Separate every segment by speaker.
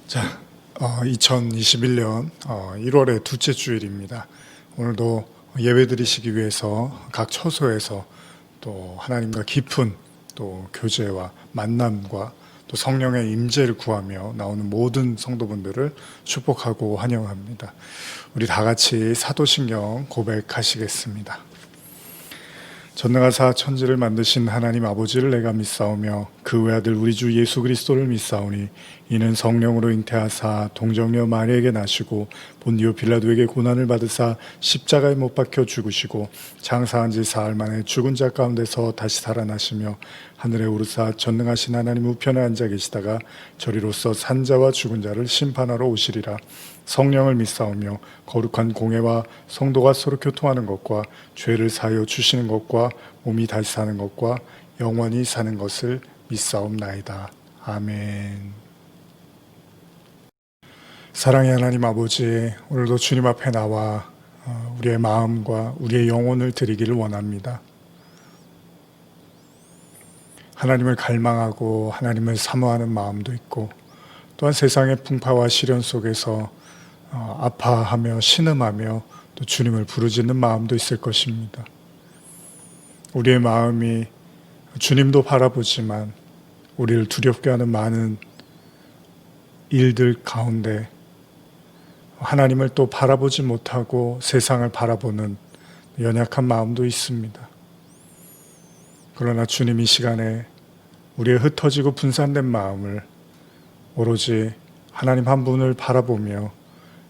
Speaker 1: 자, 2021년 1월의 둘째 주일입니다. 오늘도 예배 드리시기 위해서 각 처소에서 또 하나님과 깊은 또 교제와 만남과 또 성령의 임재를 구하며 나오는 모든 성도분들을 축복하고 환영합니다. 우리 다 같이 사도신경 고백하시겠습니다. 전능하사 천지를 만드신 하나님 아버지를 내가 믿사오며 그 외아들 우리 주 예수 그리스도를 믿사오니 이는 성령으로 잉태하사 동정녀 마리에게 나시고 본디오 빌라도에게 고난을 받으사 십자가에 못 박혀 죽으시고 장사한 지 사흘 만에 죽은 자 가운데서 다시 살아나시며 하늘에 오르사 전능하신 하나님 우편에 앉아 계시다가 저리로서 산자와 죽은 자를 심판하러 오시리라. 성령을 믿사오며 거룩한 공회와 성도가 서로 교통하는 것과 죄를 사하여 주시는 것과 몸이 다시 사는 것과 영원히 사는 것을 믿사옵나이다. 아멘. 사랑의 하나님 아버지, 오늘도 주님 앞에 나와 우리의 마음과 우리의 영혼을 드리기를 원합니다. 하나님을 갈망하고 하나님을 사모하는 마음도 있고 또한 세상의 풍파와 시련 속에서 아파하며 신음하며 또 주님을 부르짖는 마음도 있을 것입니다. 우리의 마음이 주님도 바라보지만 우리를 두렵게 하는 많은 일들 가운데 하나님을 또 바라보지 못하고 세상을 바라보는 연약한 마음도 있습니다. 그러나 주님 이 시간에 우리의 흩어지고 분산된 마음을 오로지 하나님 한 분을 바라보며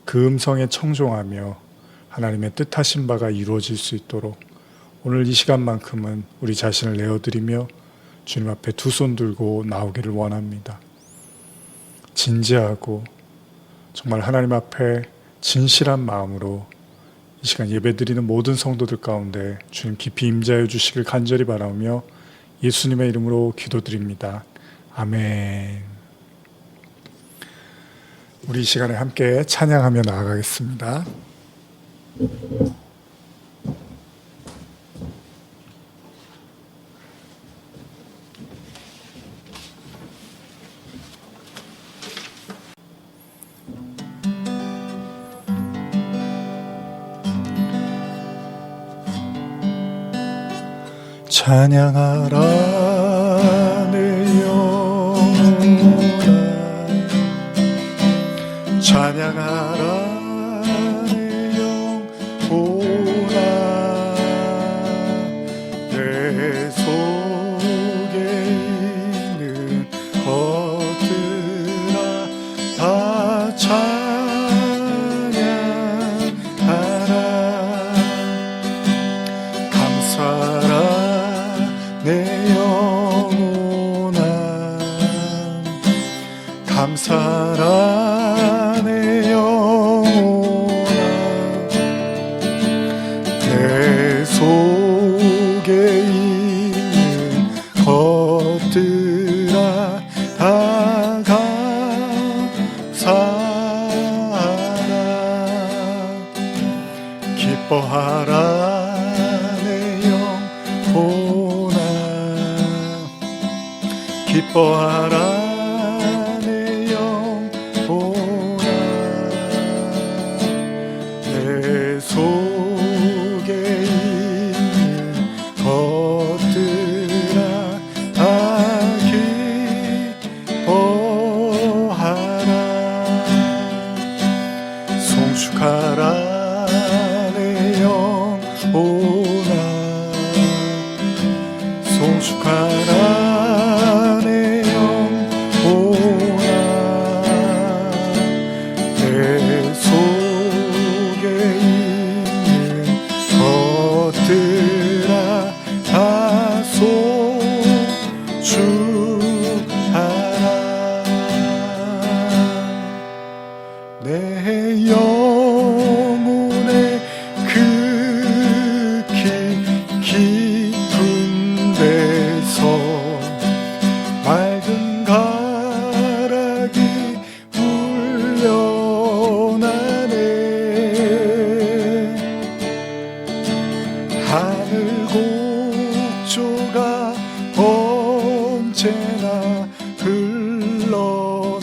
Speaker 1: 그 음성에 청종하며 하나님의 뜻하신 바가 이루어질 수 있도록 오늘 이 시간만큼은 우리 자신을 내어드리며 주님 앞에 두 손 들고 나오기를 원합니다. 진지하고 정말 하나님 앞에 진실한 마음으로 이 시간 예배드리는 모든 성도들 가운데 주님 깊이 임재하여 주시길 간절히 바라며 예수님의 이름으로 기도드립니다. 아멘. 우리 이 시간에 함께 찬양하며 나아가겠습니다. 찬양하라 내 영혼아, 찬양하라 내 영혼아, 내 속에 있는 것들아 다 찬양하라. 감사라 내 영혼아, 감사라 내 영혼아, 내 속에 있는 것들아 다 감사하라. 기뻐하라 내 영혼아, 기뻐하라 내 영혼아, 내 속에 있는 것들아 다 기뻐하라. 송축하라 내 영혼아, 송축하라 내 영혼아, 내 속에 있는 것들아 다 송축하라. 내 영혼의 극히 깊은 데서 맑은 가락이 울려나네. 하늘 곡조가 언제나 흘러나와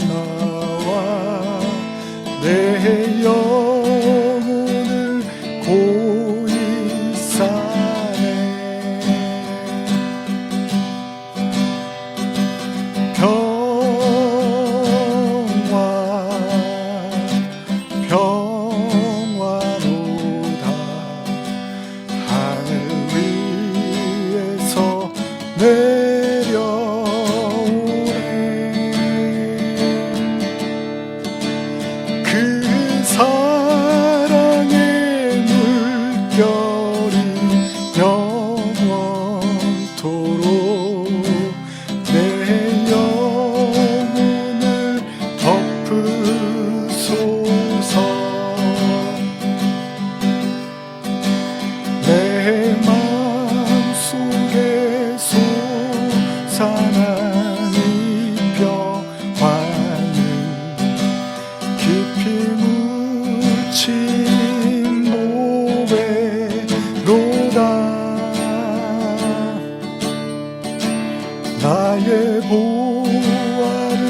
Speaker 1: 나의 보화를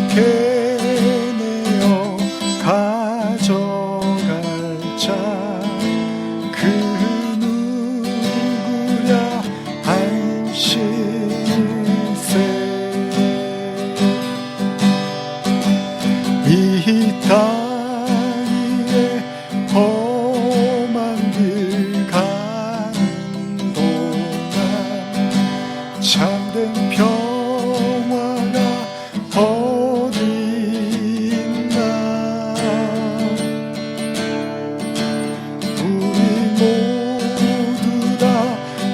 Speaker 1: 캐내어 가져갈 자 그 누구랴 안실세. 이 땅 위에 험한 길 가는 동안 참된 평화가 어디 있나. 우리 모두 다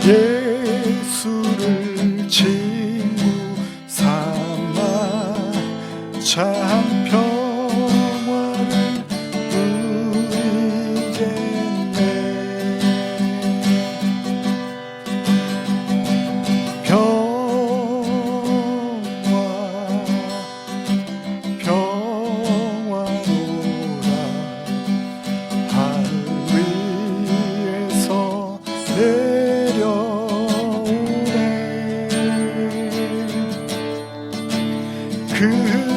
Speaker 1: 예수를 친구 삼아 참 평화를 누리겠네. 평화로라 하늘 위에서 내려오네. 그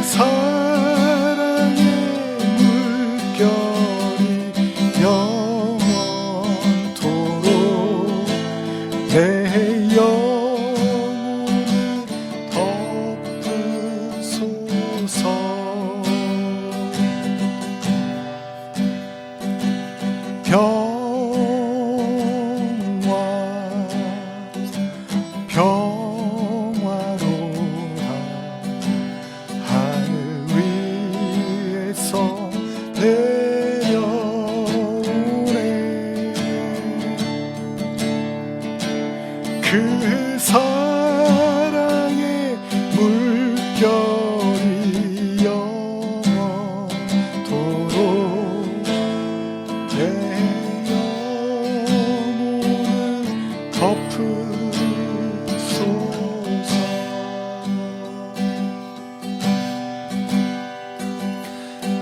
Speaker 1: 사랑의 물결이 영원토록 내 영혼을 덮으소서. 평화로라 하늘 위에서 내려오네. 그 사랑의 물결이 영원토록 내 영혼을 덮으소서.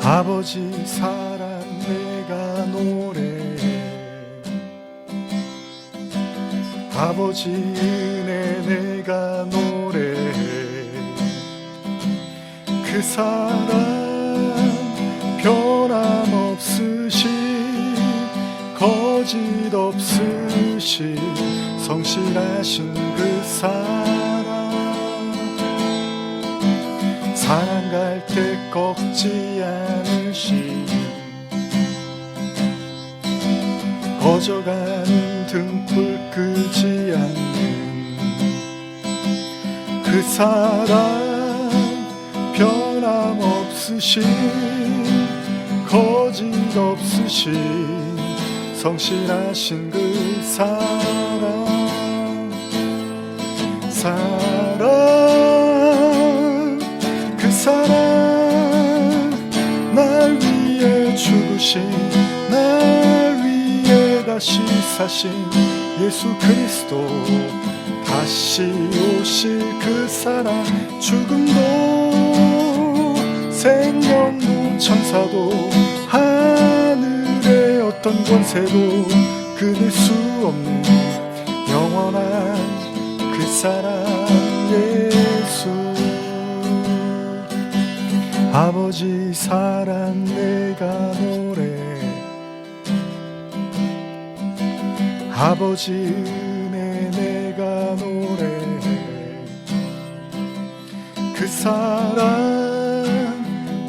Speaker 1: 아버지 사랑 내가 노래해. 아버지 은혜 내가 노래해. 그 사랑 변함없으신 거짓 없으신 성실하신 그 사랑. 사랑 갈 때 꺾지 않으신 꺼져가는 등불 끄지 않는 그 사랑. 변함없으신 거짓 없으신 성실하신 그 사랑. 그 사랑 날 위해 죽으신 날 위해 다시 사신 예수 그리스도. 다시 오실 그 사랑. 죽음도 생명도 천사도 하늘의 어떤 권세도 끊을 수 없는 영원한 그 사랑 예수. 아버지 사랑 내가 노래해. 아버지 은혜 내가 노래해. 그 사랑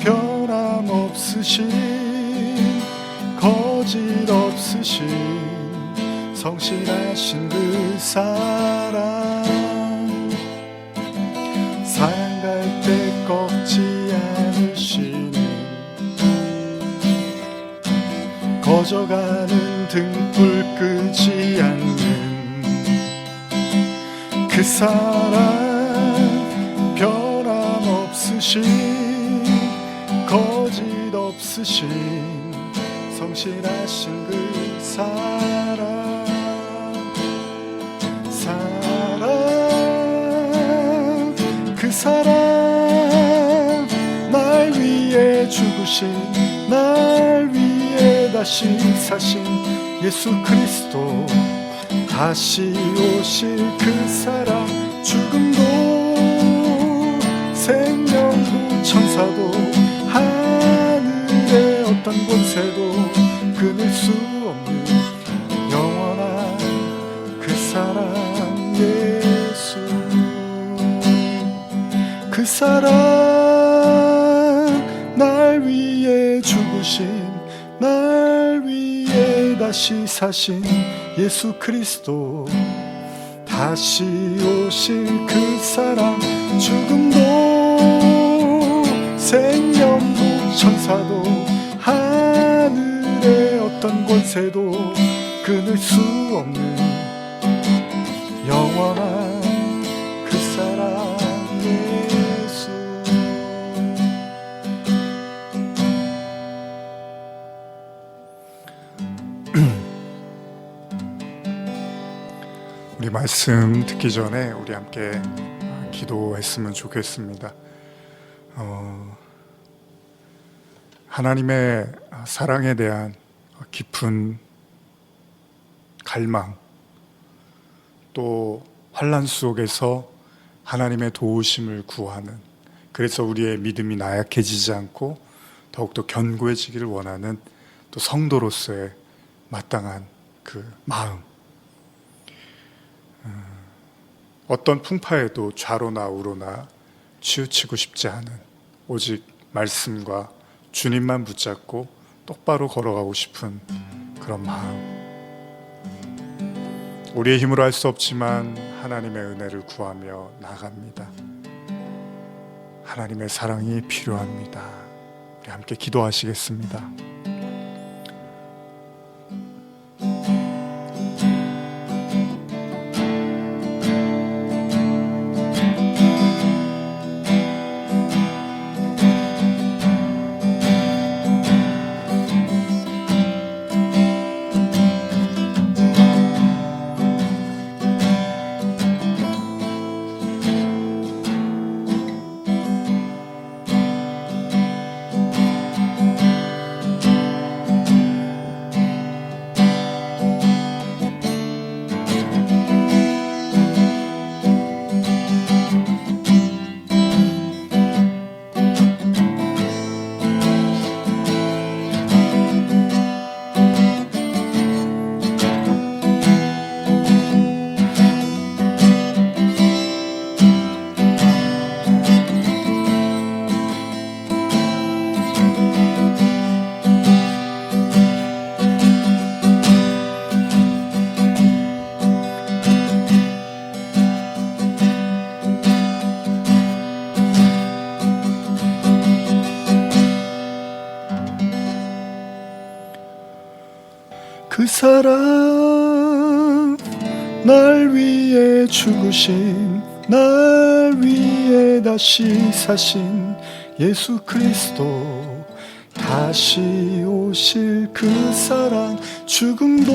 Speaker 1: 변함없으신 거짓 없으신 성실하신 그 사랑. 사랑갈 때 꺾지 않으시는 꺼져가는 등불 끄지 않는 그 사랑. 변함없으신 거짓 없으신 성실하신 그 사랑. 그 사랑 날 위해 죽으신 날 위해 다시 사신 예수 그리스도. 다시 오실 그 사랑. 죽음도 사랑, 날 위해 죽으신, 날 위해 다시 사신 예수 그리스도, 다시 오실 그 사랑, 죽음도 생명도 천사도 하늘의 어떤 권세도 끊을 수 없는 영원한 그 사랑 예수. 우리 말씀 듣기 전에 우리 함께 기도했으면 좋겠습니다. 하나님의 사랑에 대한 깊은 갈망, 또 환난 속에서 하나님의 도우심을 구하는, 그래서 우리의 믿음이 나약해지지 않고 더욱더 견고해지기를 원하는 또 성도로서의 마땅한 그 마음, 어떤 풍파에도 좌로나 우로나 치우치고 싶지 않은 오직 말씀과 주님만 붙잡고 똑바로 걸어가고 싶은 그런 마음. 우리의 힘으로 할 수 없지만 하나님의 은혜를 구하며 나갑니다. 하나님의 사랑이 필요합니다. 우리 함께 기도하시겠습니다. 그 사랑, 날 위해 죽으신, 날 위해 다시 사신 예수 그리스도, 다시 오실 그 사랑, 죽음도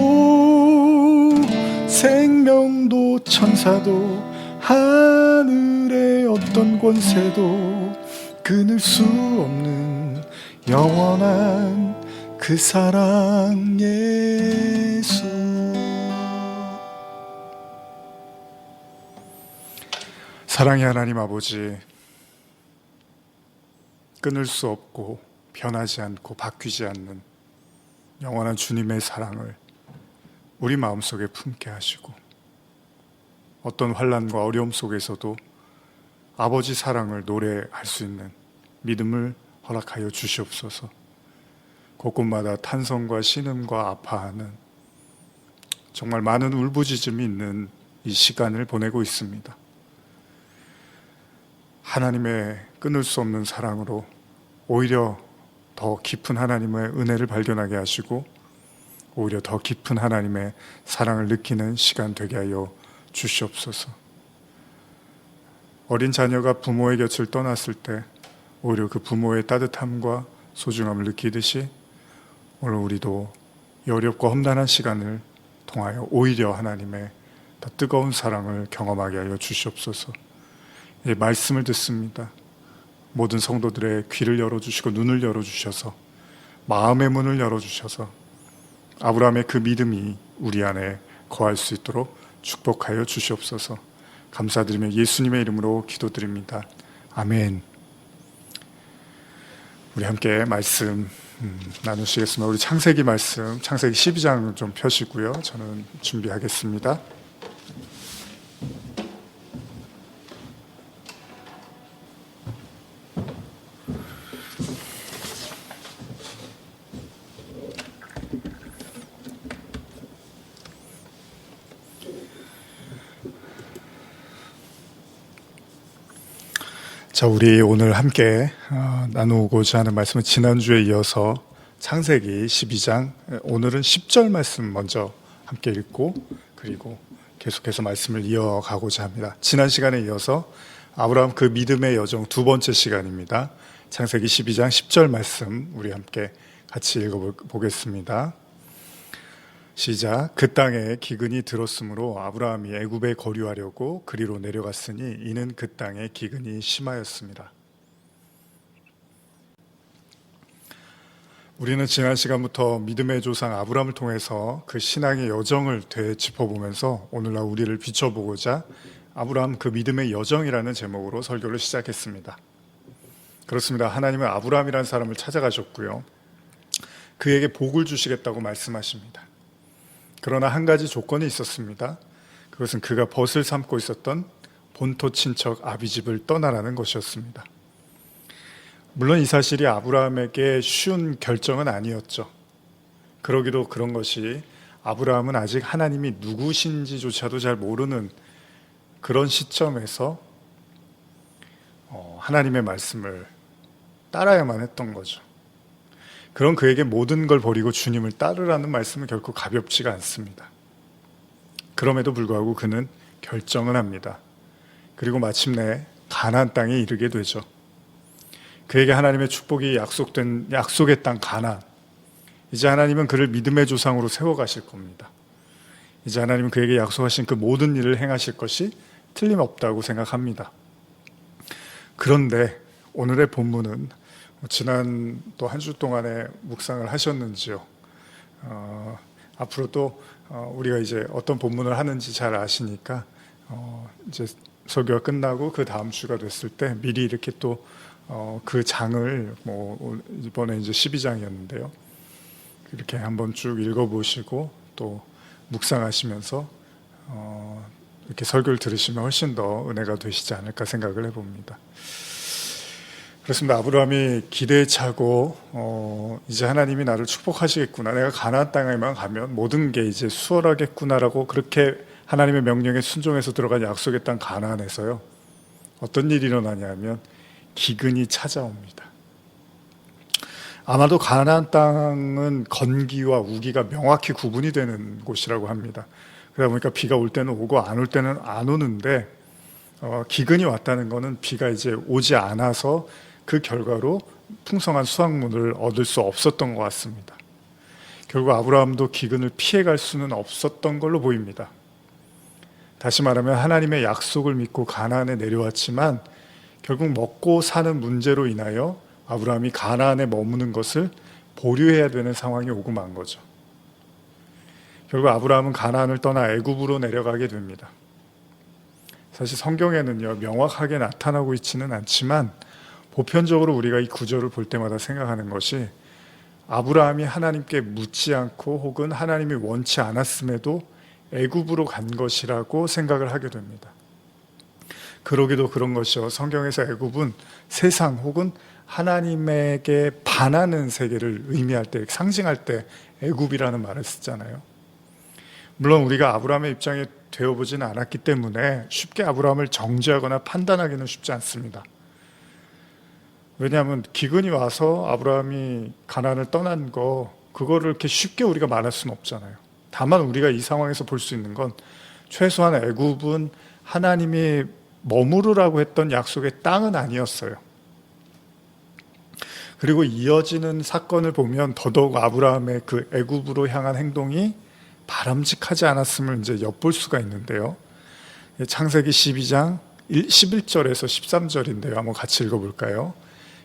Speaker 1: 생명도 천사도 하늘의 어떤 권세도 끊을 수 없는 영원한 그 사랑 예수. 사랑의 하나님 아버지, 끊을 수 없고 변하지 않고 바뀌지 않는 영원한 주님의 사랑을 우리 마음속에 품게 하시고, 어떤 환난과 어려움 속에서도 아버지 사랑을 노래할 수 있는 믿음을 허락하여 주시옵소서. 곳곳마다 탄성과 신음과 아파하는 정말 많은 울부짖음이 있는 이 시간을 보내고 있습니다. 하나님의 끊을 수 없는 사랑으로 오히려 더 깊은 하나님의 은혜를 발견하게 하시고, 오히려 더 깊은 하나님의 사랑을 느끼는 시간 되게 하여 주시옵소서. 어린 자녀가 부모의 곁을 떠났을 때 오히려 그 부모의 따뜻함과 소중함을 느끼듯이, 오늘 우리도 이 어렵고 험난한 시간을 통하여 오히려 하나님의 더 뜨거운 사랑을 경험하게 하여 주시옵소서. 이 말씀을 듣습니다. 모든 성도들의 귀를 열어주시고 눈을 열어주셔서, 마음의 문을 열어주셔서 아브라함의 그 믿음이 우리 안에 거할 수 있도록 축복하여 주시옵소서. 감사드리며 예수님의 이름으로 기도드립니다. 아멘. 우리 함께 말씀 나누시겠습니다. 우리 창세기 말씀, 창세기 12장 좀 펴시고요. 저는 준비하겠습니다. 자, 우리 오늘 함께 나누고자 하는 말씀은 지난주에 이어서 창세기 12장, 오늘은 10절 말씀 먼저 함께 읽고 그리고 계속해서 말씀을 이어가고자 합니다. 지난 시간에 이어서 아브라함 그 믿음의 여정 두 번째 시간입니다. 창세기 12장 10절 말씀 우리 함께 같이 읽어보겠습니다. 시작. 그 땅에 기근이 들었으므로 아브라함이 애굽에 거류하려고 그리로 내려갔으니 이는 그 땅에 기근이 심하였습니다. 우리는 지난 시간부터 믿음의 조상 아브라함을 통해서 그 신앙의 여정을 되짚어보면서 오늘날 우리를 비춰보고자 아브라함 그 믿음의 여정이라는 제목으로 설교를 시작했습니다. 그렇습니다. 하나님은 아브라함이라는 사람을 찾아가셨고요. 그에게 복을 주시겠다고 말씀하십니다. 그러나 한 가지 조건이 있었습니다. 그것은 그가 벗을 삼고 있었던 본토 친척 아비집을 떠나라는 것이었습니다. 물론 이 사실이 아브라함에게 쉬운 결정은 아니었죠. 그러기도 그런 것이 아브라함은 아직 하나님이 누구신지조차도 잘 모르는 그런 시점에서 하나님의 말씀을 따라야만 했던 거죠. 그런 그에게 모든 걸 버리고 주님을 따르라는 말씀은 결코 가볍지가 않습니다. 그럼에도 불구하고 그는 결정을 합니다. 그리고 마침내 가나안 땅에 이르게 되죠. 그에게 하나님의 축복이 약속의 땅 가나안. 이제 하나님은 그를 믿음의 조상으로 세워가실 겁니다. 이제 하나님은 그에게 약속하신 그 모든 일을 행하실 것이 틀림없다고 생각합니다. 그런데 오늘의 본문은 지난 또 한 주 동안에 묵상을 하셨는지요? 앞으로 또 우리가 이제 어떤 본문을 하는지 잘 아시니까 이제 설교가 끝나고 그 다음 주가 됐을 때 미리 이렇게 또 그 장을 이번에 이제 12장이었는데요. 이렇게 한번 쭉 읽어보시고 또 묵상하시면서 이렇게 설교를 들으시면 훨씬 더 은혜가 되시지 않을까 생각을 해봅니다. 그렇습니다. 아브라함이 기대에 차고 이제 하나님이 나를 축복하시겠구나. 내가 가나안 땅에만 가면 모든 게 이제 수월하겠구나라고 그렇게 하나님의 명령에 순종해서 들어간 약속의 땅 가나안에서요. 어떤 일이 일어나냐면 기근이 찾아옵니다. 아마도 가나안 땅은 건기와 우기가 명확히 구분이 되는 곳이라고 합니다. 그러다 보니까 비가 올 때는 오고 안 올 때는 안 오는데 기근이 왔다는 것은 비가 이제 오지 않아서 그 결과로 풍성한 수확물을 얻을 수 없었던 것 같습니다. 결국 아브라함도 기근을 피해갈 수는 없었던 걸로 보입니다. 다시 말하면 하나님의 약속을 믿고 가나안에 내려왔지만 결국 먹고 사는 문제로 인하여 아브라함이 가나안에 머무는 것을 보류해야 되는 상황이 오고 만 거죠. 결국 아브라함은 가나안을 떠나 애굽으로 내려가게 됩니다. 사실 성경에는요, 명확하게 나타나고 있지는 않지만 보편적으로 우리가 이 구절을 볼 때마다 생각하는 것이 아브라함이 하나님께 묻지 않고 혹은 하나님이 원치 않았음에도 애굽으로 간 것이라고 생각을 하게 됩니다. 그러기도 그런 것이요. 성경에서 애굽은 세상 혹은 하나님에게 반하는 세계를 의미할 때, 상징할 때 애굽이라는 말을 쓰잖아요. 물론 우리가 아브라함의 입장에 되어보지는 않았기 때문에 쉽게 아브라함을 정죄하거나 판단하기는 쉽지 않습니다. 왜냐하면 기근이 와서 아브라함이 가나안을 떠난 그거를 이렇게 쉽게 우리가 말할 수는 없잖아요. 다만 우리가 이 상황에서 볼 수 있는 건 최소한 애굽은 하나님이 머무르라고 했던 약속의 땅은 아니었어요. 그리고 이어지는 사건을 보면 더더욱 아브라함의 그 애굽으로 향한 행동이 바람직하지 않았음을 이제 엿볼 수가 있는데요. 창세기 12장 11절에서 13절인데요. 한번 같이 읽어볼까요?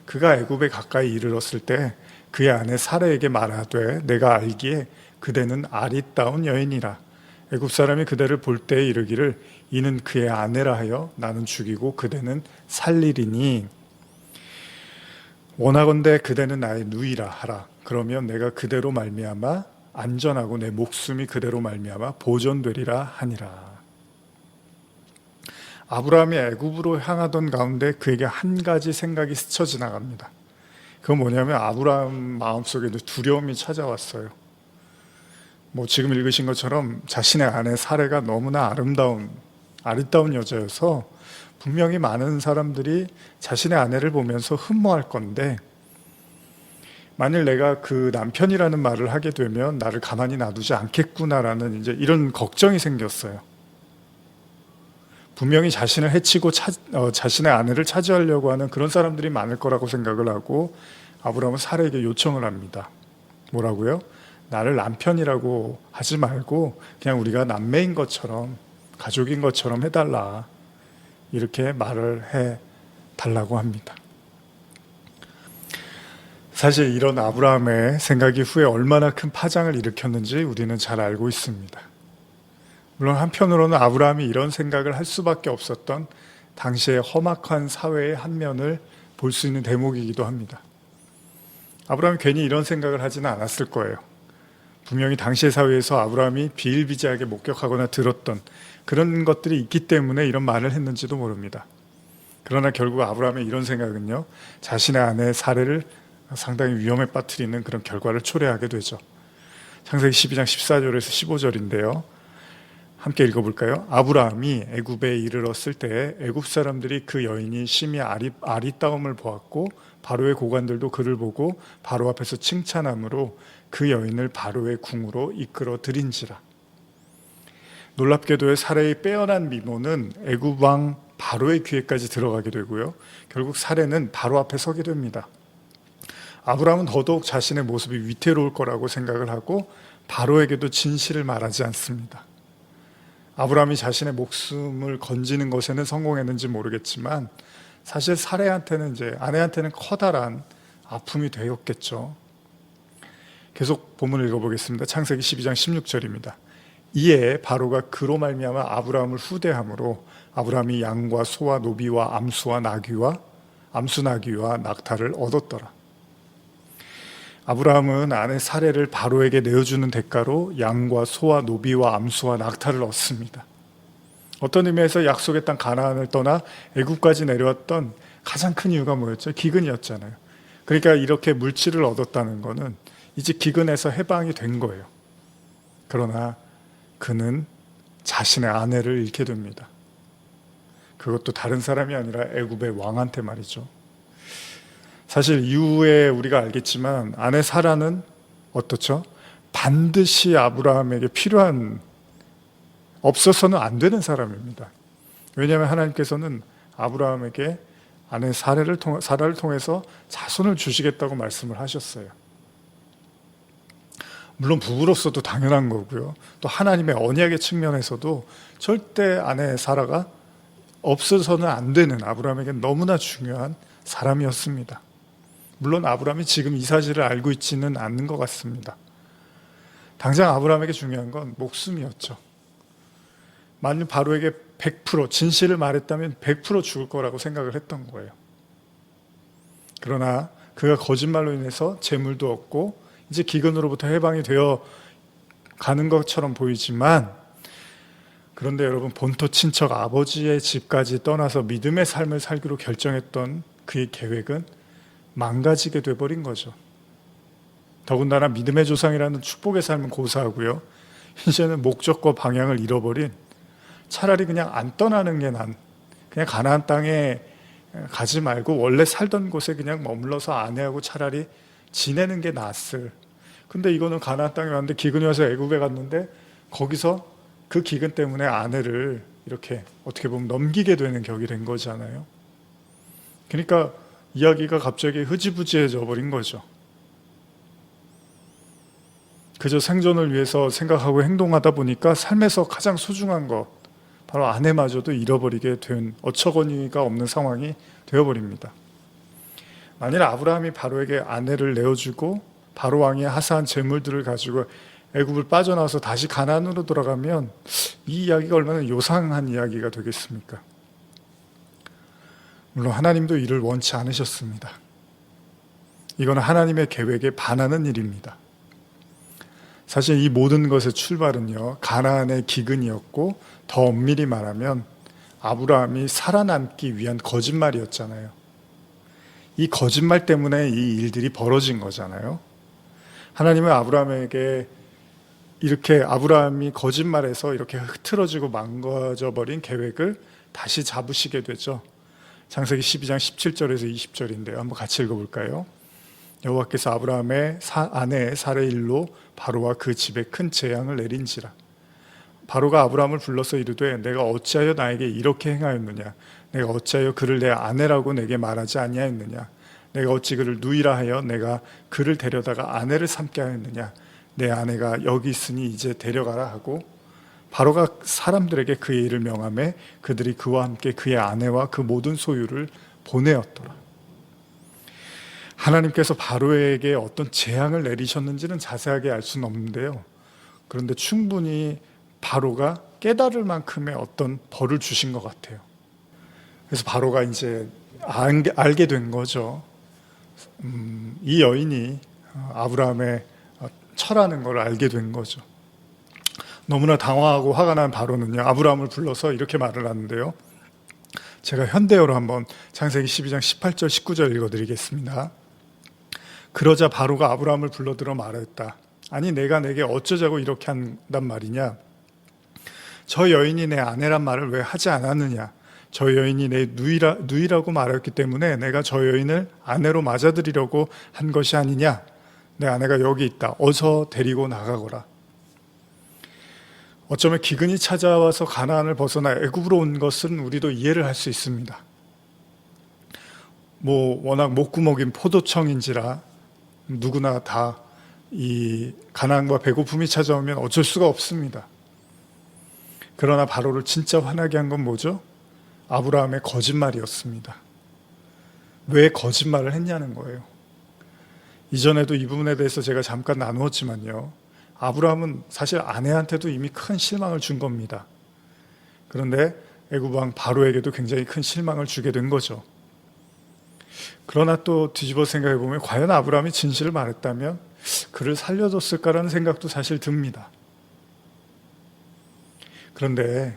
Speaker 1: 그가 애굽에 가까이 이르렀을 때 그의 아내 사라에게 말하되 내가 알기에 그대는 아리따운 여인이라. 애굽 사람이 그대를 볼 때에 이르기를 이는 그의 아내라 하여 나는 죽이고 그대는 살리리니 원하건대 그대는 나의 누이라 하라. 그러면 내가 그대로 말미암아 안전하고 내 목숨이 그대로 말미암아 보존되리라 하니라. 아브라함이 애굽으로 향하던 가운데 그에게 한 가지 생각이 스쳐 지나갑니다. 그건 뭐냐면 아브라함 마음속에도 두려움이 찾아왔어요. 지금 읽으신 것처럼 자신의 아내 사레가 너무나 아리따운 여자여서 분명히 많은 사람들이 자신의 아내를 보면서 흠모할 건데, 만일 내가 그 남편이라는 말을 하게 되면 나를 가만히 놔두지 않겠구나라는 이제 이런 걱정이 생겼어요. 분명히 자신을 해치고 자신의 아내를 차지하려고 하는 그런 사람들이 많을 거라고 생각을 하고 아브라함은 사라에게 요청을 합니다. 뭐라고요? 나를 남편이라고 하지 말고 그냥 우리가 남매인 것처럼, 가족인 것처럼 해달라, 이렇게 말을 해달라고 합니다. 사실 이런 아브라함의 생각이 후에 얼마나 큰 파장을 일으켰는지 우리는 잘 알고 있습니다. 물론 한편으로는 아브라함이 이런 생각을 할 수밖에 없었던 당시의 험악한 사회의 한 면을 볼 수 있는 대목이기도 합니다. 아브라함이 괜히 이런 생각을 하지는 않았을 거예요. 분명히 당시의 사회에서 아브라함이 비일비재하게 목격하거나 들었던 그런 것들이 있기 때문에 이런 말을 했는지도 모릅니다. 그러나 결국 아브라함의 이런 생각은요, 자신의 아내 사레를 상당히 위험에 빠뜨리는 그런 결과를 초래하게 되죠. 창세기 12장 14절에서 15절인데요. 함께 읽어볼까요? 아브라함이 애굽에 이르렀을 때에 애굽 사람들이 그 여인이 심히 아리따움을 보았고 바로의 고관들도 그를 보고 바로 앞에서 칭찬함으로 그 여인을 바로의 궁으로 이끌어 들인지라. 놀랍게도 사레의 빼어난 미모는 애굽 왕 바로의 귀에까지 들어가게 되고요. 결국 사레는 바로 앞에 서게 됩니다. 아브라함은 더더욱 자신의 모습이 위태로울 거라고 생각을 하고 바로에게도 진실을 말하지 않습니다. 아브라함이 자신의 목숨을 건지는 것에는 성공했는지 모르겠지만 사실 사레한테는 이제 아내한테는 커다란 아픔이 되었겠죠. 계속 본문을 읽어보겠습니다. 창세기 12장 16절입니다. 이에 바로가 그로 말미암아 아브라함을 후대함으로 아브라함이 양과 소와 노비와 암수와 나귀와 낙타를 얻었더라. 아브라함은 아내 사레를 바로에게 내어주는 대가로 양과 소와 노비와 암수와 낙타를 얻습니다. 어떤 의미에서 약속의 땅 가나안을 떠나 애굽까지 내려왔던 가장 큰 이유가 뭐였죠? 기근이었잖아요. 그러니까 이렇게 물질을 얻었다는 것은 이제 기근에서 해방이 된 거예요. 그러나 그는 자신의 아내를 잃게 됩니다. 그것도 다른 사람이 아니라 애굽의 왕한테 말이죠. 사실 이후에 우리가 알겠지만 아내 사라는 어떻죠? 반드시 아브라함에게 필요한, 없어서는 안 되는 사람입니다. 왜냐하면 하나님께서는 아브라함에게 아내 사라를 통해서 자손을 주시겠다고 말씀을 하셨어요. 물론 부부로서도 당연한 거고요. 또 하나님의 언약의 측면에서도 절대 아내 사라가 없어서는 안 되는, 아브라함에게 너무나 중요한 사람이었습니다. 물론 아브라함이 지금 이 사실을 알고 있지는 않는 것 같습니다. 당장 아브라함에게 중요한 건 목숨이었죠. 만일 바로에게 100% 진실을 말했다면 100% 죽을 거라고 생각을 했던 거예요. 그러나 그가 거짓말로 인해서 재물도 얻고 이제 기근으로부터 해방이 되어 가는 것처럼 보이지만, 그런데 여러분, 본토 친척 아버지의 집까지 떠나서 믿음의 삶을 살기로 결정했던 그의 계획은 망가지게 돼버린 거죠. 더군다나 믿음의 조상이라는 축복의 삶은 고사하고요, 이제는 목적과 방향을 잃어버린, 차라리 그냥 안 떠나는 게 그냥 가나안 땅에 가지 말고 원래 살던 곳에 그냥 머물러서 아내하고 차라리 지내는 게 낫을. 근데 이거는 가나안 땅에 왔는데 기근이 와서 애굽에 갔는데 거기서 그 기근 때문에 아내를 이렇게 어떻게 보면 넘기게 되는 격이 된 거잖아요. 그러니까 이야기가 갑자기 흐지부지해져 버린 거죠. 그저 생존을 위해서 생각하고 행동하다 보니까 삶에서 가장 소중한 것, 바로 아내마저도 잃어버리게 된 어처구니가 없는 상황이 되어버립니다. 만일 아브라함이 바로에게 아내를 내어주고 바로 왕의 하사한 재물들을 가지고 애굽을 빠져나와서 다시 가나안으로 돌아가면 이 이야기가 얼마나 요상한 이야기가 되겠습니까? 물론 하나님도 이를 원치 않으셨습니다. 이건 하나님의 계획에 반하는 일입니다. 사실 이 모든 것의 출발은요, 가나안의 기근이었고 더 엄밀히 말하면 아브라함이 살아남기 위한 거짓말이었잖아요. 이 거짓말 때문에 이 일들이 벌어진 거잖아요. 하나님은 아브라함에게 이렇게 아브라함이 거짓말해서 이렇게 흐트러지고 망가져버린 계획을 다시 잡으시게 되죠. 창세기 12장 17절에서 20절인데요. 한번 같이 읽어볼까요? 여호와께서 아브라함의 아내 사레의 일로 바로와 그 집에 큰 재앙을 내린지라. 바로가 아브라함을 불러서 이르되 내가 어찌하여 나에게 이렇게 행하였느냐? 내가 어찌하여 그를 내 아내라고 내게 말하지 아니하였느냐? 내가 어찌 그를 누이라 하여 내가 그를 데려다가 아내를 삼게 하였느냐? 내 아내가 여기 있으니 이제 데려가라 하고 바로가 사람들에게 그의 일을 명하매 그들이 그와 함께 그의 아내와 그 모든 소유를 보내었더라. 하나님께서 바로에게 어떤 재앙을 내리셨는지는 자세하게 알 수는 없는데요. 그런데 충분히 바로가 깨달을 만큼의 어떤 벌을 주신 것 같아요. 그래서 바로가 이제 알게 된 거죠. 이 여인이 아브라함의 처라는 걸 알게 된 거죠. 너무나 당황하고 화가 난 바로는요, 아브라함을 불러서 이렇게 말을 하는데요. 제가 현대어로 한번 창세기 12장 18절 19절 읽어드리겠습니다. 그러자 바로가 아브라함을 불러들어 말했다. 아니 내가 내게 어쩌자고 이렇게 한단 말이냐? 저 여인이 내 아내란 말을 왜 하지 않았느냐? 저 여인이 내 누이라고 말했기 때문에 내가 저 여인을 아내로 맞아들이려고 한 것이 아니냐? 내 아내가 여기 있다. 어서 데리고 나가거라. 어쩌면 기근이 찾아와서 가나안을 벗어나 애굽으로 온 것은 우리도 이해를 할 수 있습니다. 워낙 목구멍인 포도청인지라 누구나 다 이 가나안과 배고픔이 찾아오면 어쩔 수가 없습니다. 그러나 바로를 진짜 화나게 한 건 뭐죠? 아브라함의 거짓말이었습니다. 왜 거짓말을 했냐는 거예요. 이전에도 이 부분에 대해서 제가 잠깐 나누었지만요. 아브라함은 사실 아내한테도 이미 큰 실망을 준 겁니다. 그런데 애굽 왕 바로에게도 굉장히 큰 실망을 주게 된 거죠. 그러나 또 뒤집어 생각해 보면 과연 아브라함이 진실을 말했다면 그를 살려줬을까라는 생각도 사실 듭니다. 그런데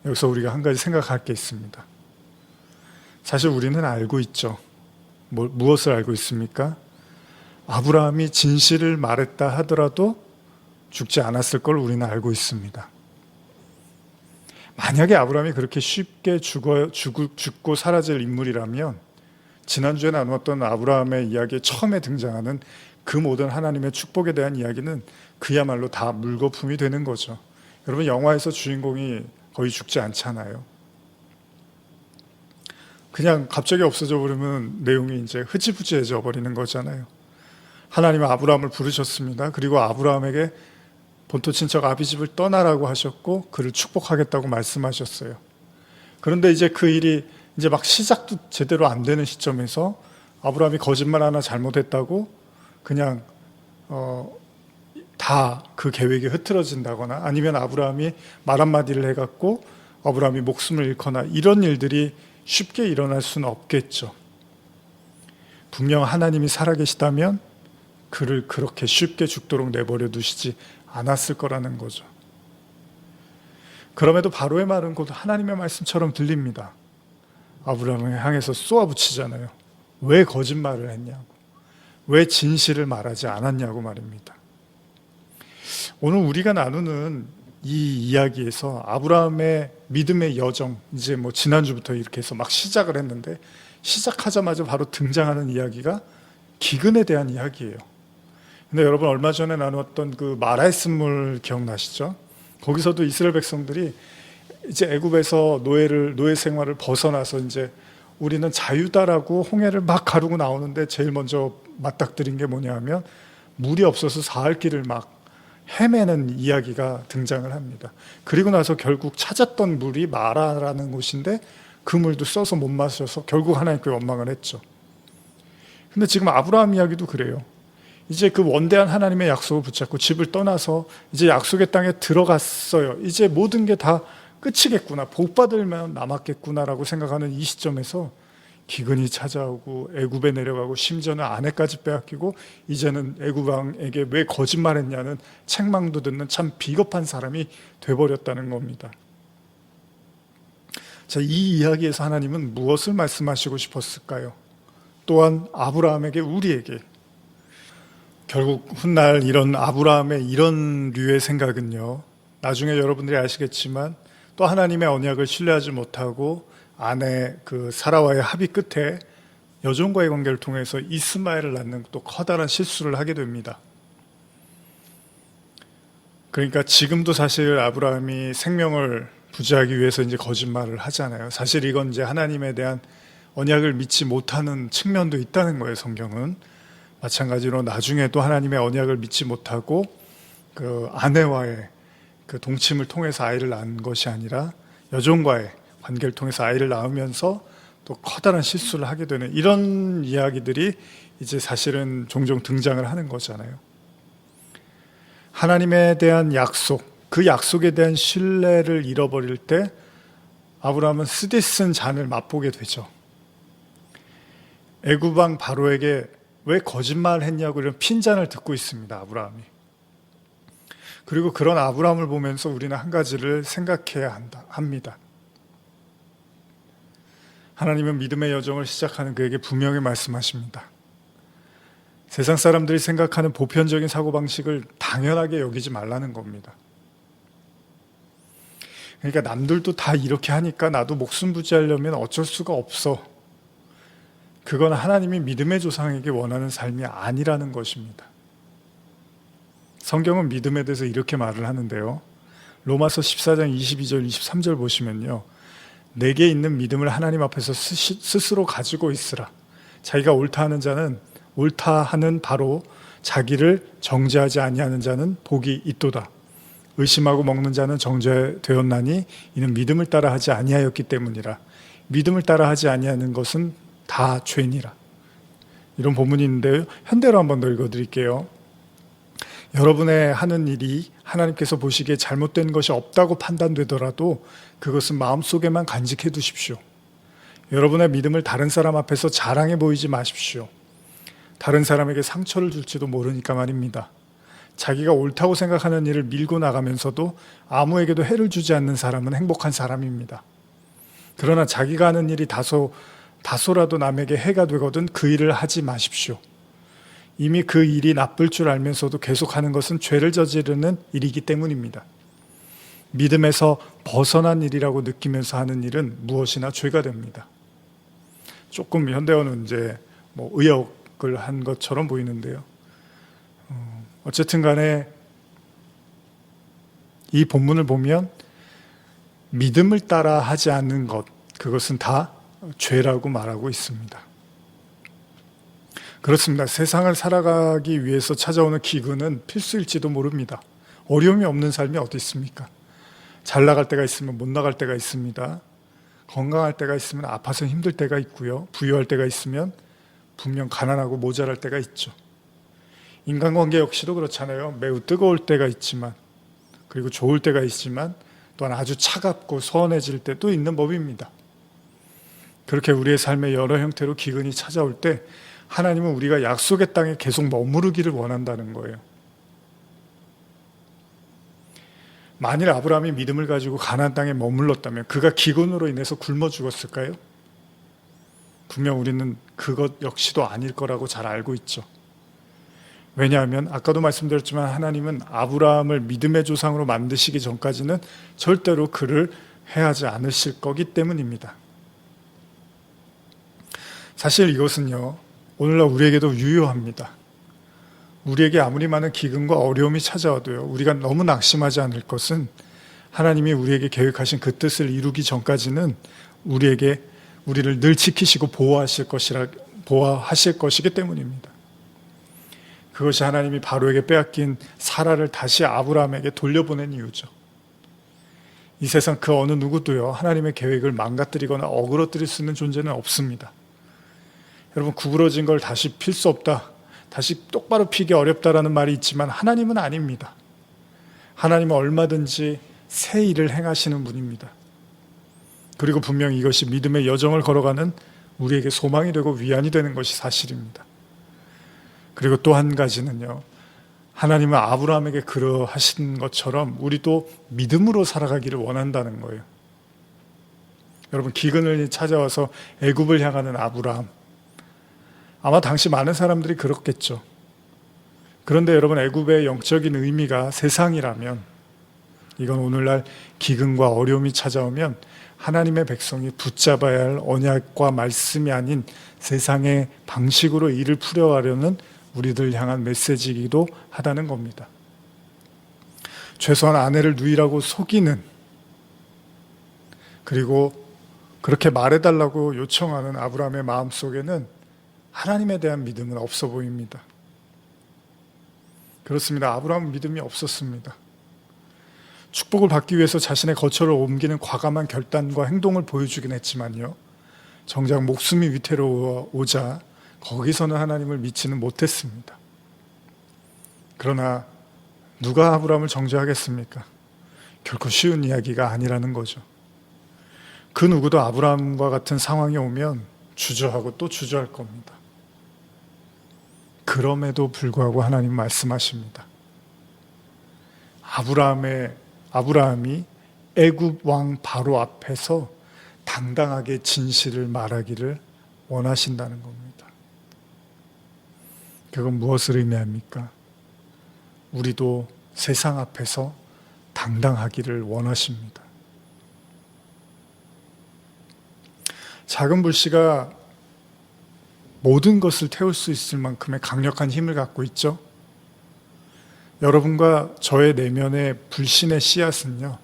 Speaker 1: 여기서 우리가 한 가지 생각할 게 있습니다. 사실 우리는 알고 있죠. 무엇을 알고 있습니까? 아브라함이 진실을 말했다 하더라도 죽지 않았을 걸 우리는 알고 있습니다. 만약에 아브라함이 그렇게 쉽게 죽고 사라질 인물이라면 지난주에 나누었던 아브라함의 이야기에 처음에 등장하는 그 모든 하나님의 축복에 대한 이야기는 그야말로 다 물거품이 되는 거죠. 여러분, 영화에서 주인공이 거의 죽지 않잖아요. 그냥 갑자기 없어져 버리면 내용이 이제 흐지부지해져 버리는 거잖아요. 하나님은 아브라함을 부르셨습니다. 그리고 아브라함에게 본토 친척 아비집을 떠나라고 하셨고 그를 축복하겠다고 말씀하셨어요. 그런데 이제 그 일이 이제 막 시작도 제대로 안 되는 시점에서 아브라함이 거짓말 하나 잘못했다고 그냥 다 그 계획이 흐트러진다거나 아니면 아브라함이 말 한마디를 해갖고 아브라함이 목숨을 잃거나 이런 일들이 쉽게 일어날 수는 없겠죠. 분명 하나님이 살아계시다면 그를 그렇게 쉽게 죽도록 내버려 두시지 않았을 거라는 거죠. 그럼에도 바로의 말은 곧 하나님의 말씀처럼 들립니다. 아브라함을 향해서 쏘아붙이잖아요. 왜 거짓말을 했냐고, 왜 진실을 말하지 않았냐고 말입니다. 오늘 우리가 나누는 이 이야기에서 아브라함의 믿음의 여정, 이제 지난주부터 이렇게 해서 막 시작을 했는데 시작하자마자 바로 등장하는 이야기가 기근에 대한 이야기예요. 근데 여러분, 얼마 전에 나누었던 그 마라의 쓴물 기억나시죠? 거기서도 이스라엘 백성들이 이제 애굽에서 노예 생활을 벗어나서 이제 우리는 자유다라고 홍해를 막 가르고 나오는데 제일 먼저 맞닥뜨린 게 뭐냐 하면 물이 없어서 사할 길을 막 헤매는 이야기가 등장을 합니다. 그리고 나서 결국 찾았던 물이 마라라는 곳인데 그 물도 써서 못 마셔서 결국 하나님께 원망을 했죠. 근데 지금 아브라함 이야기도 그래요. 이제 그 원대한 하나님의 약속을 붙잡고 집을 떠나서 이제 약속의 땅에 들어갔어요. 이제 모든 게 다 끝이겠구나, 복 받을만 남았겠구나라고 생각하는 이 시점에서 기근이 찾아오고 애굽에 내려가고 심지어는 아내까지 빼앗기고 이제는 애굽 왕에게 왜 거짓말했냐는 책망도 듣는 참 비겁한 사람이 돼버렸다는 겁니다. 자, 이 이야기에서 하나님은 무엇을 말씀하시고 싶었을까요? 또한 아브라함에게, 우리에게. 결국 훗날 이런 아브라함의 이런 류의 생각은요, 나중에 여러분들이 아시겠지만 또 또 하나님의 언약을 신뢰하지 못하고 아내 그 사라와의 합의 끝에 여종과의 관계를 통해서 이스마엘을 낳는 또 커다란 실수를 하게 됩니다. 그러니까 지금도 사실 아브라함이 생명을 부지하기 위해서 이제 거짓말을 하잖아요. 사실 이건 이제 하나님에 대한 언약을 믿지 못하는 측면도 있다는 거예요. 성경은 마찬가지로 나중에 또 하나님의 언약을 믿지 못하고 그 아내와의 그 동침을 통해서 아이를 낳은 것이 아니라 여종과의 관계를 통해서 아이를 낳으면서 또 커다란 실수를 하게 되는 이런 이야기들이 이제 사실은 종종 등장을 하는 거잖아요. 하나님에 대한 약속, 그 약속에 대한 신뢰를 잃어버릴 때 아브라함은 쓰디쓴 잔을 맛보게 되죠. 애굽 왕 바로에게 왜 거짓말했냐고 이런 핀잔을 듣고 있습니다. 아브라함이. 그리고 그런 아브라함을 보면서 우리는 한 가지를 생각해야 합니다. 하나님은 믿음의 여정을 시작하는 그에게 분명히 말씀하십니다. 세상 사람들이 생각하는 보편적인 사고방식을 당연하게 여기지 말라는 겁니다. 그러니까 남들도 다 이렇게 하니까 나도 목숨 부지하려면 어쩔 수가 없어. 그건 하나님이 믿음의 조상에게 원하는 삶이 아니라는 것입니다. 성경은 믿음에 대해서 이렇게 말을 하는데요. 로마서 14장 22절 23절 보시면요. 내게 있는 믿음을 하나님 앞에서 스스로 가지고 있으라. 자기가 옳다 하는 자는 옳다 하는 바로 자기를 정죄하지 아니하는 자는 복이 있도다. 의심하고 먹는 자는 정죄되었나니 이는 믿음을 따라 하지 아니하였기 때문이라. 믿음을 따라 하지 아니하는 것은 다 죄니라. 이런 본문이 있는데요. 현대로 한번 더 읽어드릴게요. 여러분의 하는 일이 하나님께서 보시기에 잘못된 것이 없다고 판단되더라도 그것은 마음속에만 간직해 두십시오. 여러분의 믿음을 다른 사람 앞에서 자랑해 보이지 마십시오. 다른 사람에게 상처를 줄지도 모르니까 말입니다. 자기가 옳다고 생각하는 일을 밀고 나가면서도 아무에게도 해를 주지 않는 사람은 행복한 사람입니다. 그러나 자기가 하는 일이 다소라도 남에게 해가 되거든 그 일을 하지 마십시오. 이미 그 일이 나쁠 줄 알면서도 계속하는 것은 죄를 저지르는 일이기 때문입니다. 믿음에서 벗어난 일이라고 느끼면서 하는 일은 무엇이나 죄가 됩니다. 조금 현대어는 이제 의역을 한 것처럼 보이는데요. 어쨌든 간에 이 본문을 보면 믿음을 따라 하지 않는 것, 그것은 다 죄라고 말하고 있습니다. 그렇습니다. 세상을 살아가기 위해서 찾아오는 기근은 필수일지도 모릅니다. 어려움이 없는 삶이 어디 있습니까? 잘 나갈 때가 있으면 못 나갈 때가 있습니다. 건강할 때가 있으면 아파서 힘들 때가 있고요. 부유할 때가 있으면 분명 가난하고 모자랄 때가 있죠. 인간관계 역시도 그렇잖아요. 매우 뜨거울 때가 있지만, 그리고 좋을 때가 있지만 또한 아주 차갑고 서운해질 때도 있는 법입니다. 그렇게 우리의 삶의 여러 형태로 기근이 찾아올 때 하나님은 우리가 약속의 땅에 계속 머무르기를 원한다는 거예요. 만일 아브라함이 믿음을 가지고 가나안 땅에 머물렀다면 그가 기근으로 인해서 굶어 죽었을까요? 분명 우리는 그것 역시도 아닐 거라고 잘 알고 있죠. 왜냐하면 아까도 말씀드렸지만 하나님은 아브라함을 믿음의 조상으로 만드시기 전까지는 절대로 그를 해하지 않으실 거기 때문입니다. 사실 이것은요, 오늘날 우리에게도 유효합니다. 우리에게 아무리 많은 기근과 어려움이 찾아와도요, 우리가 너무 낙심하지 않을 것은 하나님이 우리에게 계획하신 그 뜻을 이루기 전까지는 우리를 늘 지키시고 보호하실 것이기 때문입니다. 그것이 하나님이 바로에게 빼앗긴 사라를 다시 아브라함에게 돌려보낸 이유죠. 이 세상 그 어느 누구도요, 하나님의 계획을 망가뜨리거나 어그러뜨릴 수 있는 존재는 없습니다. 여러분, 구부러진 걸 다시 필 수 없다, 다시 똑바로 피기 어렵다라는 말이 있지만 하나님은 아닙니다. 하나님은 얼마든지 새 일을 행하시는 분입니다. 그리고 분명히 이것이 믿음의 여정을 걸어가는 우리에게 소망이 되고 위안이 되는 것이 사실입니다. 그리고 또 한 가지는요, 하나님은 아브라함에게 그러하신 것처럼 우리도 믿음으로 살아가기를 원한다는 거예요. 여러분, 기근을 찾아와서 애굽을 향하는 아브라함, 아마 당시 많은 사람들이 그렇겠죠. 그런데 여러분, 애굽의 영적인 의미가 세상이라면 이건 오늘날 기근과 어려움이 찾아오면 하나님의 백성이 붙잡아야 할 언약과 말씀이 아닌 세상의 방식으로 일을 풀어가려는 우리들 향한 메시지이기도 하다는 겁니다. 최소한 아내를 누이라고 속이는, 그리고 그렇게 말해달라고 요청하는 아브라함의 마음속에는 하나님에 대한 믿음은 없어 보입니다. 그렇습니다. 아브라함은 믿음이 없었습니다. 축복을 받기 위해서 자신의 거처를 옮기는 과감한 결단과 행동을 보여주긴 했지만요, 정작 목숨이 위태로워오자 거기서는 하나님을 믿지는 못했습니다. 그러나 누가 아브라함을 정죄하겠습니까? 결코 쉬운 이야기가 아니라는 거죠. 그 누구도 아브라함과 같은 상황이 오면 주저하고 또 주저할 겁니다. 그럼에도 불구하고 하나님 말씀하십니다. 아브라함이 애굽 왕 바로 앞에서 당당하게 진실을 말하기를 원하신다는 겁니다. 그건 무엇을 의미합니까? 우리도 세상 앞에서 당당하기를 원하십니다. 작은 불씨가 모든 것을 태울 수 있을 만큼의 강력한 힘을 갖고 있죠. 여러분과 저의 내면의 불신의 씨앗은요,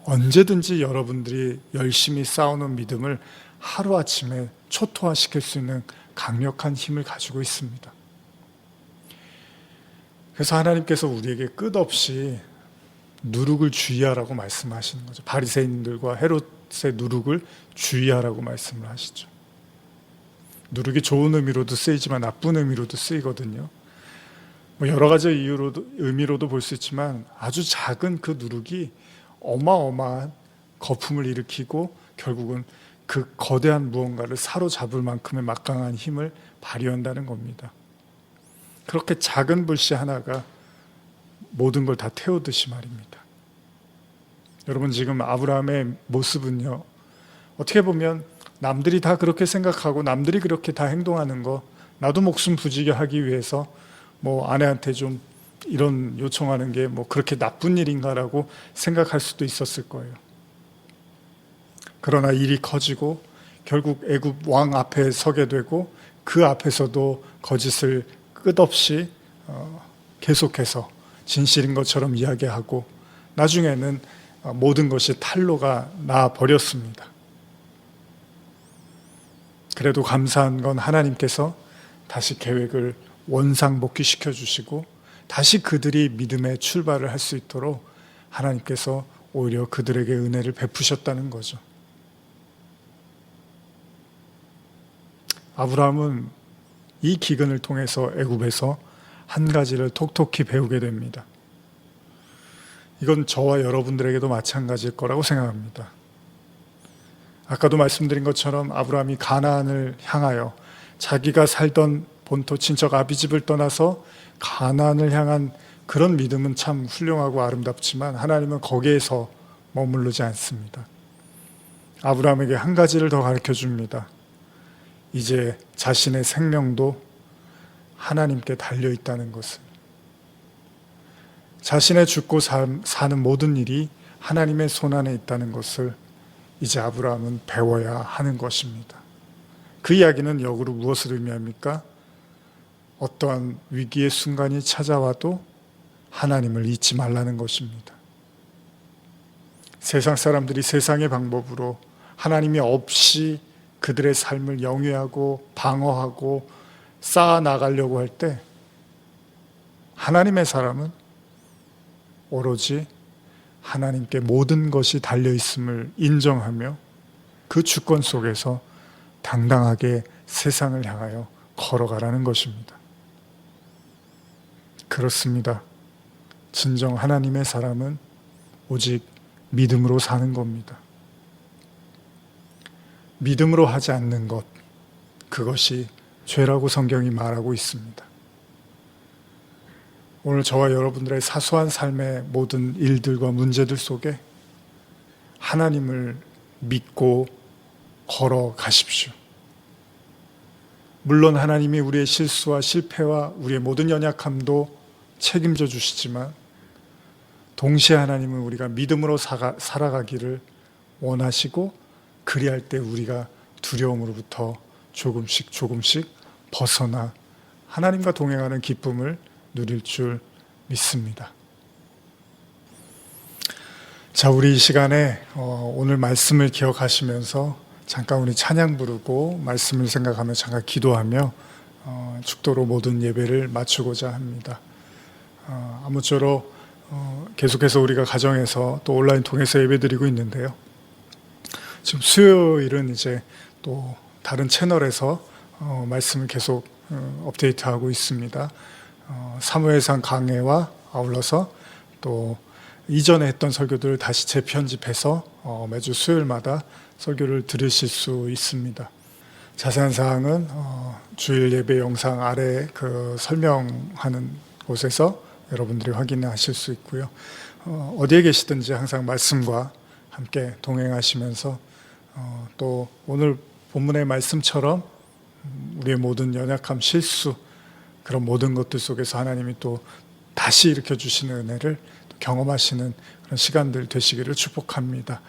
Speaker 1: 언제든지 여러분들이 열심히 쌓아놓은 믿음을 하루아침에 초토화시킬 수 있는 강력한 힘을 가지고 있습니다. 그래서 하나님께서 우리에게 끝없이 누룩을 주의하라고 말씀하시는 거죠. 바리새인들과 헤롯의 누룩을 주의하라고 말씀을 하시죠. 누룩이 좋은 의미로도 쓰이지만 나쁜 의미로도 쓰이거든요. 여러 가지 의미로도 볼 수 있지만 아주 작은 그 누룩이 어마어마한 거품을 일으키고 결국은 그 거대한 무언가를 사로잡을 만큼의 막강한 힘을 발휘한다는 겁니다. 그렇게 작은 불씨 하나가 모든 걸 다 태우듯이 말입니다. 여러분, 지금 아브라함의 모습은요, 어떻게 보면 남들이 다 그렇게 생각하고 남들이 그렇게 다 행동하는 거, 나도 목숨 부지게 하기 위해서 아내한테 좀 이런 요청하는 게 그렇게 나쁜 일인가라고 생각할 수도 있었을 거예요. 그러나 일이 커지고 결국 애굽 왕 앞에 서게 되고 그 앞에서도 거짓을 끝없이 계속해서 진실인 것처럼 이야기하고 나중에는 모든 것이 탄로가 나 버렸습니다. 그래도 감사한 건 하나님께서 다시 계획을 원상복귀시켜 주시고 다시 그들이 믿음의 출발을 할 수 있도록 하나님께서 오히려 그들에게 은혜를 베푸셨다는 거죠. 아브라함은 이 기근을 통해서 애굽에서 한 가지를 톡톡히 배우게 됩니다. 이건 저와 여러분들에게도 마찬가지일 거라고 생각합니다. 아까도 말씀드린 것처럼 아브라함이 가나안을 향하여 자기가 살던 본토 친척 아비집을 떠나서 가나안을 향한 그런 믿음은 참 훌륭하고 아름답지만 하나님은 거기에서 머무르지 않습니다. 아브라함에게 한 가지를 더 가르쳐 줍니다. 이제 자신의 생명도 하나님께 달려 있다는 것을, 자신의 죽고 사는 모든 일이 하나님의 손안에 있다는 것을 이제 아브라함은 배워야 하는 것입니다. 그 이야기는 역으로 무엇을 의미합니까? 어떠한 위기의 순간이 찾아와도 하나님을 잊지 말라는 것입니다. 세상 사람들이 세상의 방법으로 하나님이 없이 그들의 삶을 영위하고 방어하고 쌓아나가려고 할 때 하나님의 사람은 오로지 하나님께 모든 것이 달려있음을 인정하며 그 주권 속에서 당당하게 세상을 향하여 걸어가라는 것입니다. 그렇습니다. 진정 하나님의 사람은 오직 믿음으로 사는 겁니다. 믿음으로 하지 않는 것, 그것이 죄라고 성경이 말하고 있습니다. 오늘 저와 여러분들의 사소한 삶의 모든 일들과 문제들 속에 하나님을 믿고 걸어가십시오. 물론 하나님이 우리의 실수와 실패와 우리의 모든 연약함도 책임져 주시지만 동시에 하나님은 우리가 믿음으로 살아가기를 원하시고, 그리할 때 우리가 두려움으로부터 조금씩 벗어나 하나님과 동행하는 기쁨을 누릴 줄 믿습니다. 자, 우리 이 시간에 오늘 말씀을 기억하시면서 잠깐 우리 찬양 부르고 말씀을 생각하며 잠깐 기도하며 축도로 모든 예배를 마치고자 합니다. 아무쪼록 계속해서 우리가 가정에서 또 온라인 통해서 예배드리고 있는데요. 지금 수요일은 이제 또 다른 채널에서 말씀을 계속 업데이트하고 있습니다. 사무엘상 강해와 아울러서 또 이전에 했던 설교들을 다시 재편집해서 매주 수요일마다 설교를 들으실 수 있습니다. 자세한 사항은 주일 예배 영상 아래 그 설명하는 곳에서 여러분들이 확인하실 수 있고요. 어디에 계시든지 항상 말씀과 함께 동행하시면서 또 오늘 본문의 말씀처럼 우리의 모든 연약함, 실수, 그런 모든 것들 속에서 하나님이 또 다시 일으켜 주시는 은혜를 경험하시는 그런 시간들 되시기를 축복합니다.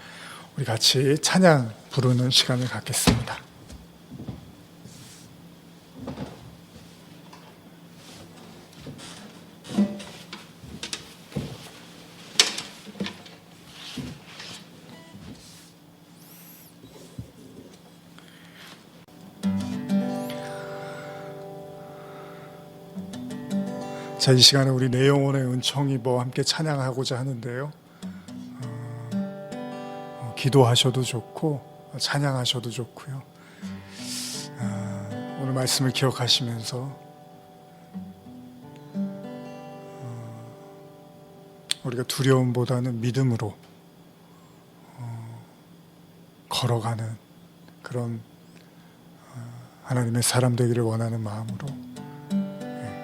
Speaker 1: 우리 같이 찬양 부르는 시간을 갖겠습니다. 자, 이 시간에 우리 내 영혼의 은총 입어 함께 찬양하고자 하는데요. 기도하셔도 좋고 찬양하셔도 좋고요. 오늘 말씀을 기억하시면서 우리가 두려움보다는 믿음으로 걸어가는 그런 하나님의 사람 되기를 원하는 마음으로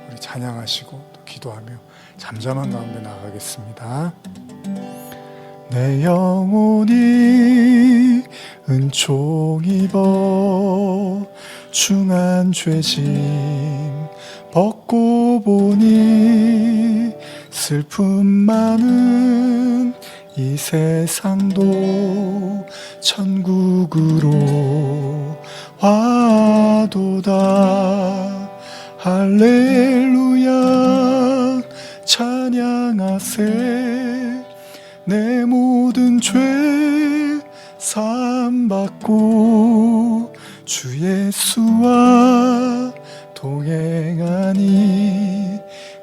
Speaker 1: 우리 찬양하시고 또 기도하며 잠잠한 가운데 나가겠습니다. 내 영혼이 은총 입어 중한 죄짐 벗고 보니 슬픔 많은 이 세상도 천국으로 와도다. 할렐루야 찬양하세. 내 모든 죄 사함받고 주 예수와 동행하니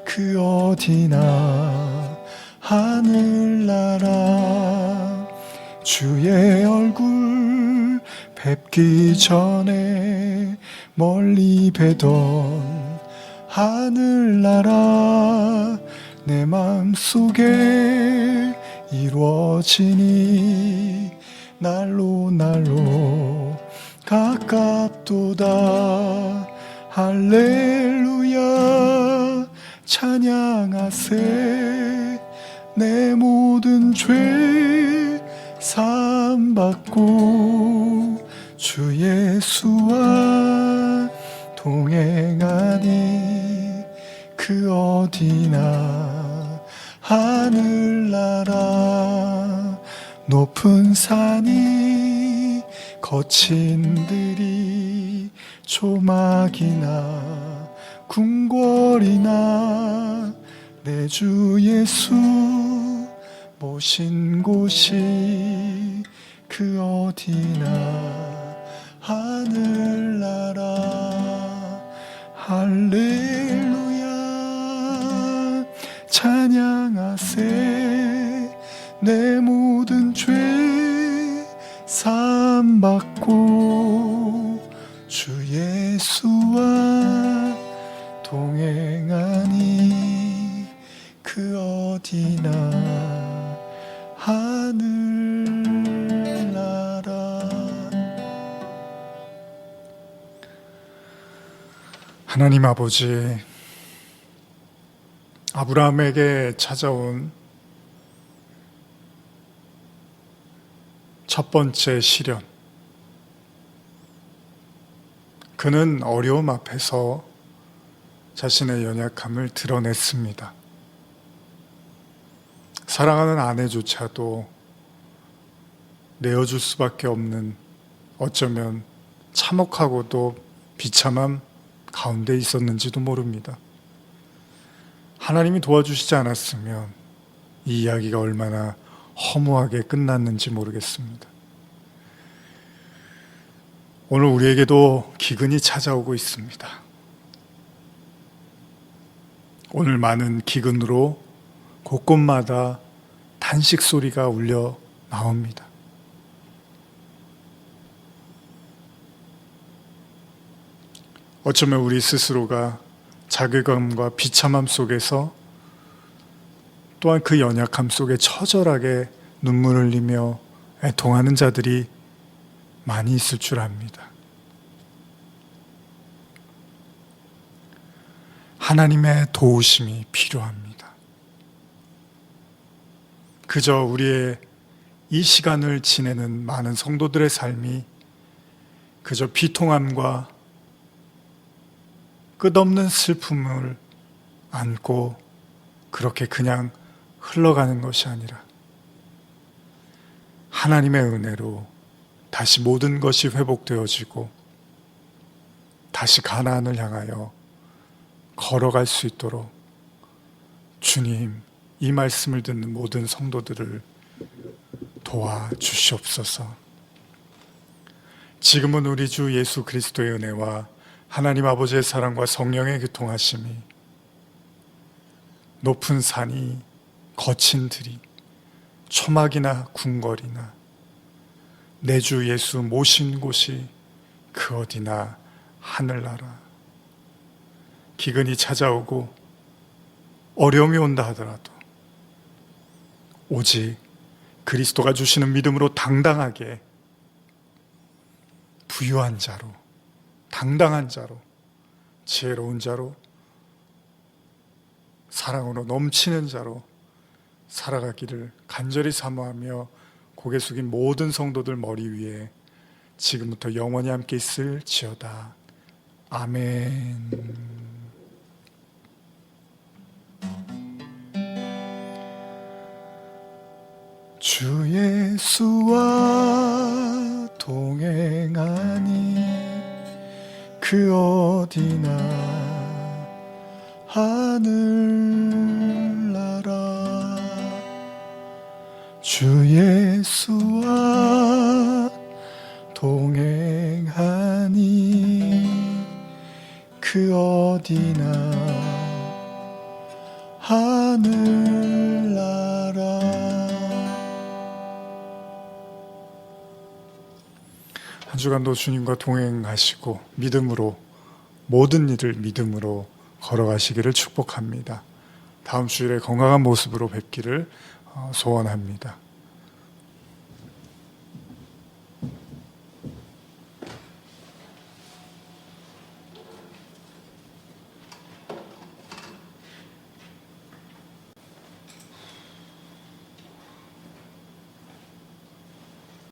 Speaker 1: 그 어디나 하늘나라. 주의 얼굴 뵙기 전에 멀리 뵈던 하늘나라 내 마음속에 이루어지니 날로 가깝도다. 할렐루야 찬양하세. 내 모든 죄 사함받고 주 예수와 동행하니 그 어디나 하늘나라. 높은 산이 거친 들이 조막이나 궁궐이나 내 주 예수 모신 곳이 그 어디나 하늘나라. 할렐루야 찬양하세. 내 모든 죄 사함받고 주 예수와 동행하니 그 어디나 하늘나라. 하나님 아버지, 아브라함에게 찾아온 첫 번째 시련, 그는 어려움 앞에서 자신의 연약함을 드러냈습니다. 사랑하는 아내조차도 내어줄 수밖에 없는, 어쩌면 참혹하고도 비참함 가운데 있었는지도 모릅니다. 하나님이 도와주시지 않았으면 이 이야기가 얼마나 허무하게 끝났는지 모르겠습니다. 오늘 우리에게도 기근이 찾아오고 있습니다. 오늘 많은 기근으로 곳곳마다 탄식 소리가 울려 나옵니다. 어쩌면 우리 스스로가 자괴감과 비참함 속에서 또한 그 연약함 속에 처절하게 눈물을 흘리며 애통하는 자들이 많이 있을 줄 압니다. 하나님의 도우심이 필요합니다. 그저 우리의 이 시간을 지내는 많은 성도들의 삶이 그저 비통함과 끝없는 슬픔을 안고 그렇게 그냥 흘러가는 것이 아니라 하나님의 은혜로 다시 모든 것이 회복되어지고 다시 가나안을 향하여 걸어갈 수 있도록 주님, 이 말씀을 듣는 모든 성도들을 도와주시옵소서. 지금은 우리 주 예수 그리스도의 은혜와 하나님 아버지의 사랑과 성령의 교통하심이, 높은 산이, 거친 들이, 초막이나 궁궐이나 내 주 예수 모신 곳이 그 어디나 하늘나라, 기근이 찾아오고 어려움이 온다 하더라도 오직 그리스도가 주시는 믿음으로 당당하게 부유한 자로, 당당한 자로, 지혜로운 자로, 사랑으로 넘치는 자로 살아가기를 간절히 사모하며 고개 숙인 모든 성도들 머리 위에 지금부터 영원히 함께 있을지어다. 아멘. 주 예수와 동행하니 그 어디나 하늘나라. 주 예수와 동행하니 그 어디나 하늘나라. 한 주간도 주님과 동행하시고 믿음으로, 모든 일을 믿음으로 걸어가시기를 축복합니다. 다음 주일에 건강한 모습으로 뵙기를 소원합니다.